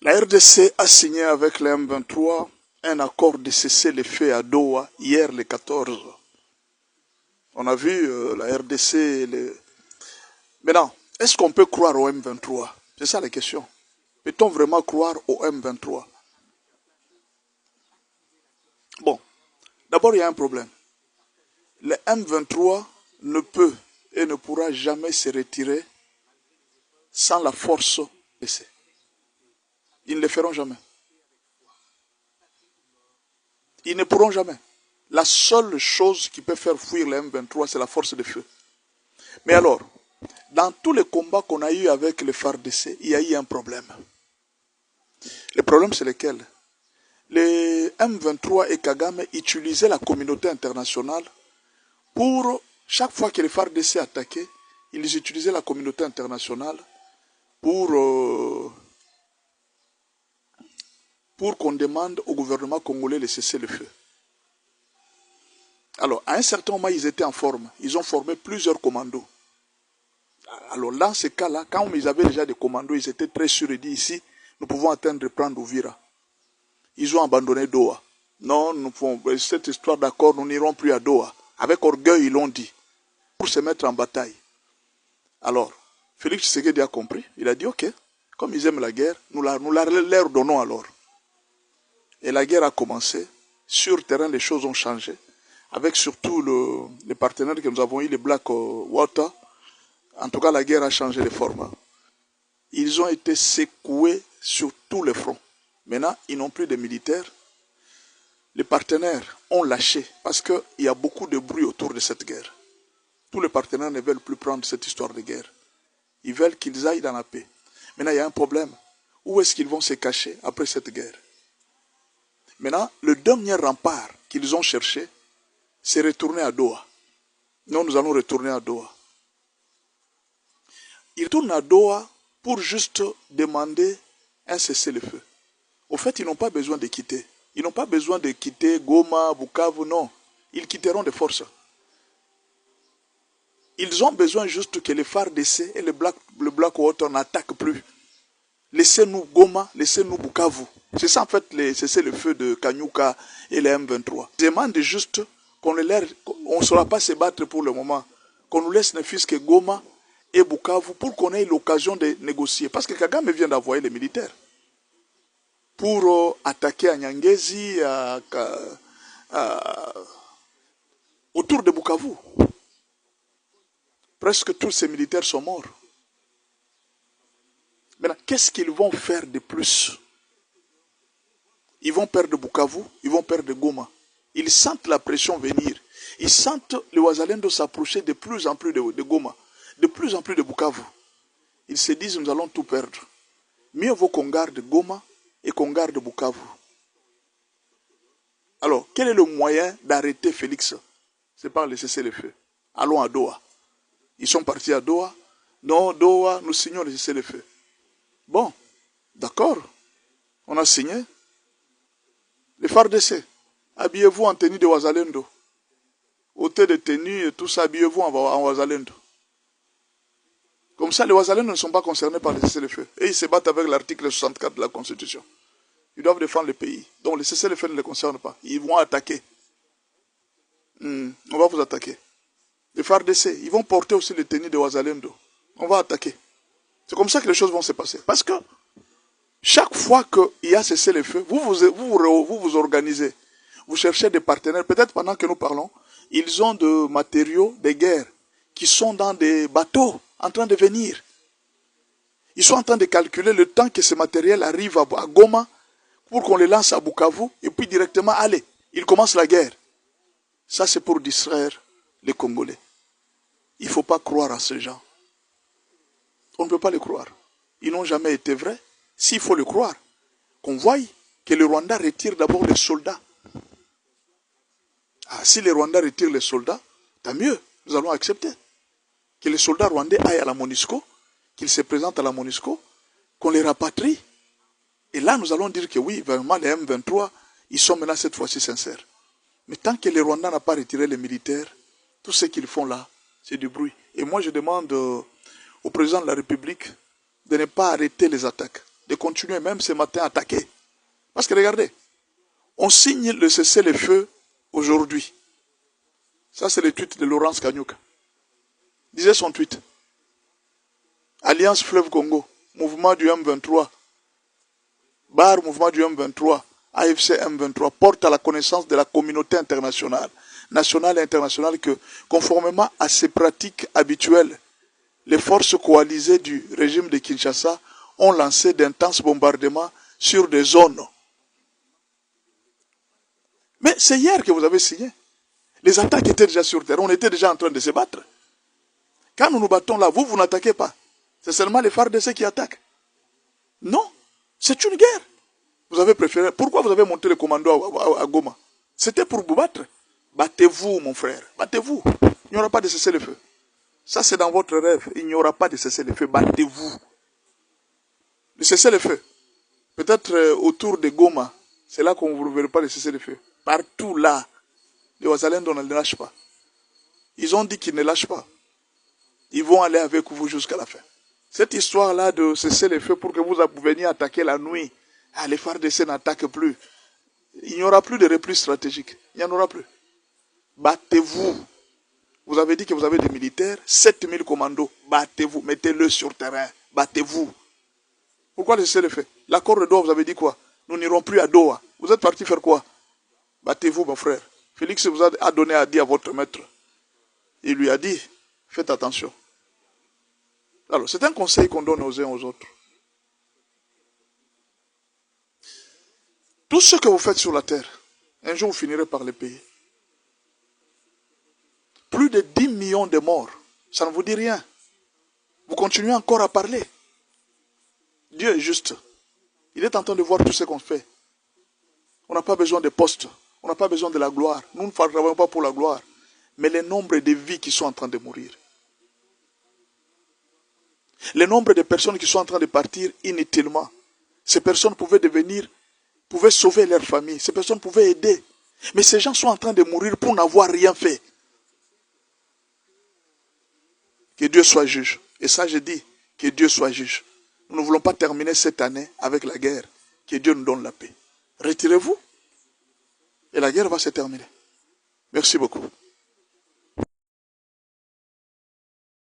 La RDC a signé avec le M23 un accord de cessez-le-feu à Doha hier le 14. On a vu la RDC. Maintenant, est-ce qu'on peut croire au M23? C'est ça la question. Peut-on vraiment croire au M23? Bon, d'abord il y a un problème. Le M23 ne peut et ne pourra jamais se retirer sans la force RDC. Ils ne le feront jamais. Ils ne pourront jamais. La seule chose qui peut faire fuir le M23, c'est la force de feu. Mais alors, dans tous les combats qu'on a eu avec le FARDC, il y a eu un problème. Le problème, c'est lequel? Les M23 et Kagame utilisaient la communauté internationale pour, chaque fois que les FARDC attaquaient, ils utilisaient la communauté internationale pour qu'on demande au gouvernement congolais de cesser le feu. Alors, à un certain moment, ils étaient en forme. Ils ont formé plusieurs commandos. Alors, dans ce cas-là, quand ils avaient déjà des commandos, ils étaient très sûrs et dit ici, nous pouvons atteindre et prendre Ouvira. Ils ont abandonné Doha. Non, nous pouvons, cette histoire d'accord, nous n'irons plus à Doha. Avec orgueil, ils l'ont dit. Pour se mettre en bataille. Alors, Félix Tshisekedi a compris. Il a dit, ok, comme ils aiment la guerre, nous leur donnons alors. Et la guerre a commencé. Sur le terrain, les choses ont changé. Avec surtout les partenaires que nous avons eu, les Black Water. En tout cas, la guerre a changé les formats. Ils ont été secoués sur tous les fronts. Maintenant, ils n'ont plus de militaires. Les partenaires ont lâché parce qu'il y a beaucoup de bruit autour de cette guerre. Tous les partenaires ne veulent plus prendre cette histoire de guerre. Ils veulent qu'ils aillent dans la paix. Maintenant, il y a un problème. Où est-ce qu'ils vont se cacher après cette guerre? Maintenant, le dernier rempart qu'ils ont cherché, c'est retourner à Doha. Nous allons retourner à Doha. Ils retournent à Doha pour juste demander un cessez-le-feu. Au fait, ils n'ont pas besoin de quitter. Ils n'ont pas besoin de quitter Goma, Bukavu, non. Ils quitteront de force. Ils ont besoin juste que les FARDC et le Black Water n'attaquent plus. Laissez-nous Goma, laissez-nous Bukavu. C'est ça en fait le cessez-le-feu de Kanyuka et les M23. Ils demandent juste qu'on ne saura pas se battre pour le moment. Qu'on nous laisse ne fût-ce que Goma et Bukavu pour qu'on ait l'occasion de négocier. Parce que Kagame vient d'envoyer les militaires pour attaquer à Nyangezi, autour de Bukavu. Presque tous ces militaires sont morts. Maintenant, qu'est-ce qu'ils vont faire de plus? Ils vont perdre Bukavu, ils vont perdre Goma. Ils sentent la pression venir. Ils sentent le Wazalendo s'approcher de plus en plus de Goma, de plus en plus de Bukavu. Ils se disent, nous allons tout perdre. Mieux vaut qu'on garde Goma et qu'on garde Bukavu. Alors, quel est le moyen d'arrêter Félix? C'est par le cessez-le-feu. Allons à Doha. Ils sont partis à Doha. Non, Doha, nous signons le cessez-le-feu. Bon, d'accord. On a signé. Les FARDC, habillez-vous en tenue de Wazalendo. Ôtez de tenue et tout ça, habillez-vous en Wazalendo. Comme ça, les Wazalendo ne sont pas concernés par le cessez-le-feu. Et ils se battent avec l'article 64 de la Constitution. Ils doivent défendre le pays. Donc le cessez-le-feu ne les concerne pas. Ils vont attaquer. On va vous attaquer. Les FARDC, ils vont porter aussi les tenues de Wazalendo. On va attaquer. C'est comme ça que les choses vont se passer. Parce que chaque fois qu'il y a cessez-le-feu, vous vous organisez. Vous cherchez des partenaires. Peut-être pendant que nous parlons, ils ont de matériaux de guerre qui sont dans des bateaux en train de venir. Ils sont en train de calculer le temps que ce matériel arrive à Goma pour qu'on les lance à Bukavu et puis directement, allez, ils commencent la guerre. Ça, c'est pour distraire les Congolais. Il ne faut pas croire à ces gens. On ne peut pas les croire. Ils n'ont jamais été vrais. S'il faut le croire, qu'on voie que le Rwanda retire d'abord les soldats. Ah, si le Rwanda retire les soldats, tant mieux, nous allons accepter. Que les soldats rwandais aillent à la MONUSCO, qu'ils se présentent à la MONUSCO, qu'on les rapatrie. Et là, nous allons dire que oui, vraiment, les M23, ils sont maintenant cette fois-ci sincères. Mais tant que les Rwandais n'ont pas retiré les militaires, tout ce qu'ils font là, c'est du bruit. Et moi, je demande au président de la République de ne pas arrêter les attaques. de continuer même ce matin à attaquer. Parce que regardez, on signe le cessez-le-feu aujourd'hui. Ça, c'est le tweet de Laurence Kanyuka. Disait son tweet. Alliance Fleuve Congo, mouvement du M23, barre mouvement du M23, AFC M23, porte à la connaissance de la communauté internationale, nationale et internationale que, conformément à ses pratiques habituelles, les forces coalisées du régime de Kinshasa ont lancé d'intenses bombardements sur des zones. Mais c'est hier que vous avez signé. Les attaques étaient déjà sur terre, on était déjà en train de se battre. Quand nous nous battons là, vous n'attaquez pas. C'est seulement les FARDC qui attaquent. Non, c'est une guerre. Vous avez préféré. Pourquoi vous avez monté le commando à Goma? C'était pour vous battre. Battez-vous, mon frère. Battez-vous. Il n'y aura pas de cessez-le-feu. Ça, c'est dans votre rêve. Il n'y aura pas de cessez-le-feu. Battez-vous. Le cessez-le-feu. Peut-être autour de Goma, c'est là qu'on ne vous verra pas de cessez-le-feu. Partout là, les Ouazalendo ne lâchent pas. Ils ont dit qu'ils ne lâchent pas. Ils vont aller avec vous jusqu'à la fin. Cette histoire-là de cesser les feux pour que vous veniez attaquer la nuit, les FARDC n'attaquent plus. Il n'y aura plus de repli stratégique. Il n'y en aura plus. Battez-vous. Vous avez dit que vous avez des militaires, 7000 commandos. Battez-vous. Mettez-le sur terrain. Battez-vous. Pourquoi le cessez les feux? L'accord de Doha, vous avez dit quoi? Nous n'irons plus à Doha. Vous êtes parti faire quoi? Battez-vous, mon frère. Félix vous a donné à dire à votre maître. Il lui a dit, faites attention. Alors, c'est un conseil qu'on donne aux uns aux autres. Tout ce que vous faites sur la terre, un jour vous finirez par le payer. Plus de 10 millions de morts, ça ne vous dit rien. Vous continuez encore à parler. Dieu est juste. Il est en train de voir tout ce qu'on fait. On n'a pas besoin de postes. On n'a pas besoin de la gloire. Nous ne travaillons pas pour la gloire. Mais le nombre de vies qui sont en train de mourir. Le nombre de personnes qui sont en train de partir inutilement. Ces personnes pouvaient sauver leur famille. Ces personnes pouvaient aider. Mais ces gens sont en train de mourir pour n'avoir rien fait. Que Dieu soit juge. Et ça, je dis, que Dieu soit juge. Nous ne voulons pas terminer cette année avec la guerre. Que Dieu nous donne la paix. Retirez-vous. Et la guerre va se terminer. Merci beaucoup.